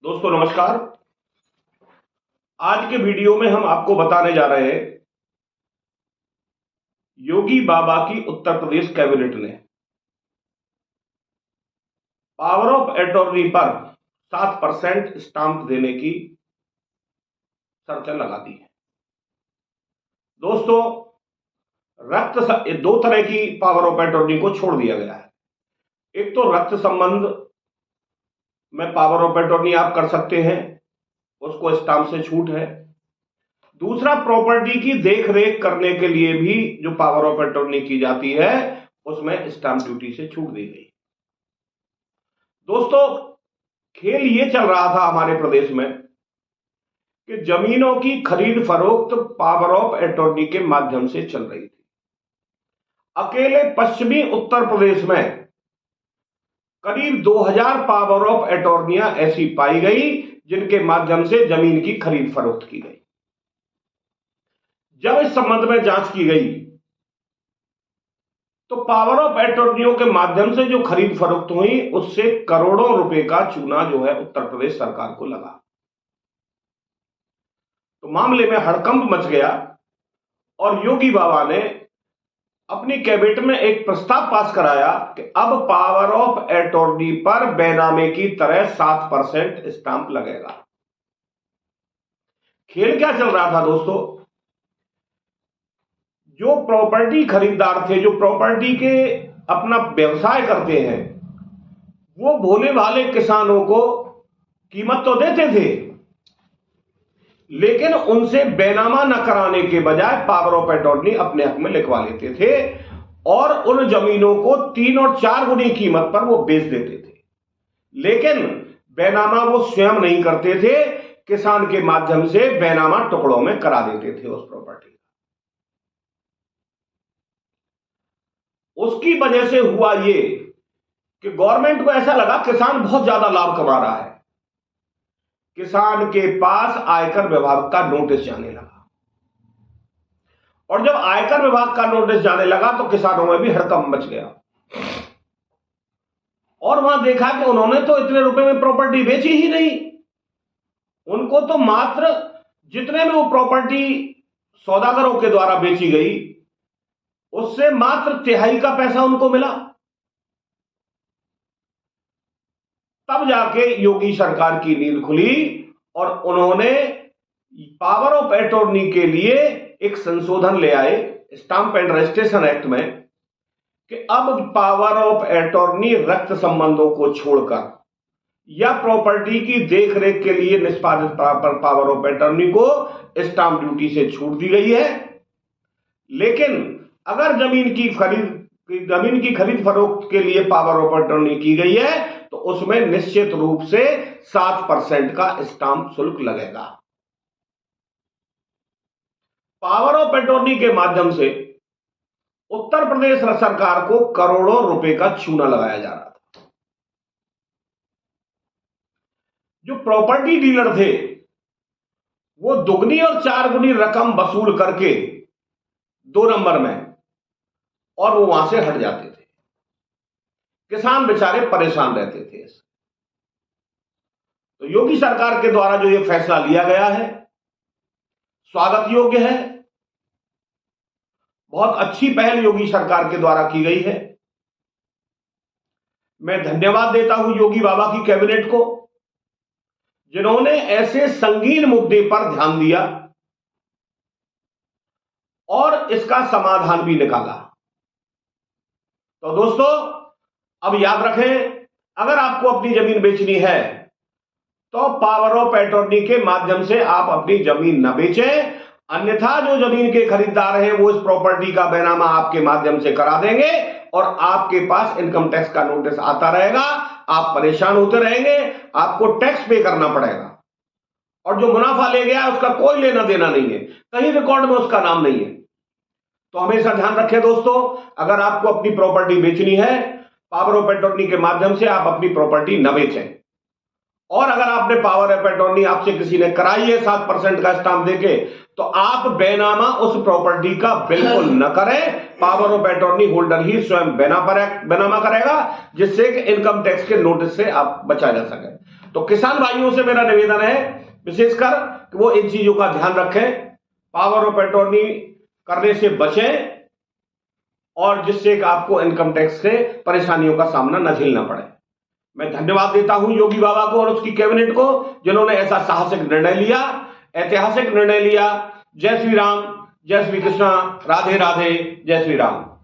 दोस्तों नमस्कार। आज के वीडियो में हम आपको बताने जा रहे हैं योगी बाबा की उत्तर प्रदेश कैबिनेट ने पावर ऑफ अटॉर्नी पर 7% स्टांप देने की शर्तें लगा दी है। दोस्तों दो तरह की पावर ऑफ अटॉर्नी को छोड़ दिया गया है। एक तो रक्त संबंध में पावर ऑफ अटॉर्नी आप कर सकते हैं, उसको स्टांप से छूट है। दूसरा, प्रॉपर्टी की देख रेख करने के लिए भी जो पावर ऑफ अटॉर्नी की जाती है उसमें स्टांप ड्यूटी से छूट दी गई। दोस्तों खेल ये चल रहा था हमारे प्रदेश में कि जमीनों की खरीद फरोख्त पावर ऑफ अटॉर्नी के माध्यम से चल रही थी। अकेले पश्चिमी उत्तर प्रदेश में करीब 2000 पावर ऑफ अटॉर्नियां ऐसी पाई गई जिनके माध्यम से जमीन की खरीद फरोख्त की गई। जब इस संबंध में जांच की गई तो पावर ऑफ अटॉर्नियों के माध्यम से जो खरीद फरोख्त हुई उससे करोड़ों रुपए का चूना जो है उत्तर प्रदेश सरकार को लगा। तो मामले में हड़कंप मच गया और योगी बाबा ने अपनी कैबिनेट में एक प्रस्ताव पास कराया कि अब पावर ऑफ अटॉर्नी पर बेनामे की तरह 7% स्टांप लगेगा। खेल क्या चल रहा था दोस्तों, जो प्रॉपर्टी खरीदार थे, जो प्रॉपर्टी के अपना व्यवसाय करते हैं, वो भोले भाले किसानों को कीमत तो देते थे लेकिन उनसे बेनामा न कराने के बजाय पावर ऑफ अटॉर्नी अपने हक में लिखवा लेते थे और उन जमीनों को 3 और 4 गुनी कीमत पर वो बेच देते थे। लेकिन बेनामा वो स्वयं नहीं करते थे, किसान के माध्यम से बेनामा टुकड़ों में करा देते थे उस प्रॉपर्टी। उसकी वजह से हुआ ये कि गवर्नमेंट को ऐसा लगा किसान बहुत ज्यादा लाभ कमा रहा है। किसान के पास आयकर विभाग का नोटिस जाने लगा और जब आयकर विभाग का नोटिस जाने लगा तो किसानों में भी हड़कंप मच गया और वहां देखा कि उन्होंने तो इतने रुपए में प्रॉपर्टी बेची ही नहीं। उनको तो मात्र जितने में वो प्रॉपर्टी सौदागरों के द्वारा बेची गई उससे मात्र तिहाई का पैसा उनको मिला। तब जाके योगी सरकार की नींद खुली और उन्होंने पावर ऑफ अटॉर्नी के लिए एक संशोधन ले आए स्टांप एंड रजिस्ट्रेशन एक्ट में कि अब पावर ऑफ अटॉर्नी रक्त संबंधों को छोड़कर या प्रॉपर्टी की देखरेख के लिए निष्पादित पावर ऑफ अटॉर्नी को स्टांप ड्यूटी से छूट दी गई है। लेकिन अगर जमीन की खरीद फरोख्त के लिए पावर ऑफ अटॉर्नी की गई है तो उसमें निश्चित रूप से 7% का स्टांप शुल्क लगेगा। पावर ऑफ अटॉर्नी के माध्यम से उत्तर प्रदेश सरकार को करोड़ों रुपए का चूना लगाया जा रहा था। जो प्रॉपर्टी डीलर थे वो दुगनी और 4 गुनी रकम वसूल करके 2 नंबर में और वो वहां से हट जाते थे। किसान बेचारे परेशान रहते थे। तो योगी सरकार के द्वारा जो ये फैसला लिया गया है स्वागत योग्य है। बहुत अच्छी पहल योगी सरकार के द्वारा की गई है। मैं धन्यवाद देता हूं योगी बाबा की कैबिनेट को जिन्होंने ऐसे संगीन मुद्दे पर ध्यान दिया और इसका समाधान भी निकाला। तो दोस्तों अब याद रखें, अगर आपको अपनी जमीन बेचनी है तो पावर ऑफ अटॉर्नी के माध्यम से आप अपनी जमीन न बेचें, अन्यथा जो जमीन के खरीदार हैं वो इस प्रॉपर्टी का बेनामा आपके माध्यम से करा देंगे और आपके पास इनकम टैक्स का नोटिस आता रहेगा। आप परेशान होते रहेंगे, आपको टैक्स पे करना पड़ेगा और जो मुनाफा ले गया उसका कोई लेना देना नहीं है, कहीं रिकॉर्ड में उसका नाम नहीं है। तो हमेशा ध्यान रखें दोस्तों, अगर आपको अपनी प्रॉपर्टी बेचनी है पावर ऑफ अटॉर्नी के माध्यम से आप अपनी प्रॉपर्टी न बेचें। और अगर आपने पावर ऑफ अटॉर्नी आपसे किसी ने कराई है 7% का स्टांप देके तो आप बेनामा उस प्रॉपर्टी का बिल्कुल न करें। पावर ऑफ अटॉर्नी होल्डर ही स्वयं बेनामा करेगा जिससे कि इनकम टैक्स के नोटिस से आप बचा जा सके। तो किसान भाइयों से मेरा निवेदन है विशेषकर कि वो इन चीजों का ध्यान रखें, पावर ऑफ अटॉर्नी करने से बचें और जिससे कि आपको इनकम टैक्स से परेशानियों का सामना न झेलना पड़े। मैं धन्यवाद देता हूं योगी बाबा को और उसकी कैबिनेट को, जिन्होंने ऐसा साहसिक निर्णय लिया, ऐतिहासिक निर्णय लिया। जय श्री राम, जय श्री कृष्णा, राधे राधे, जय श्री राम।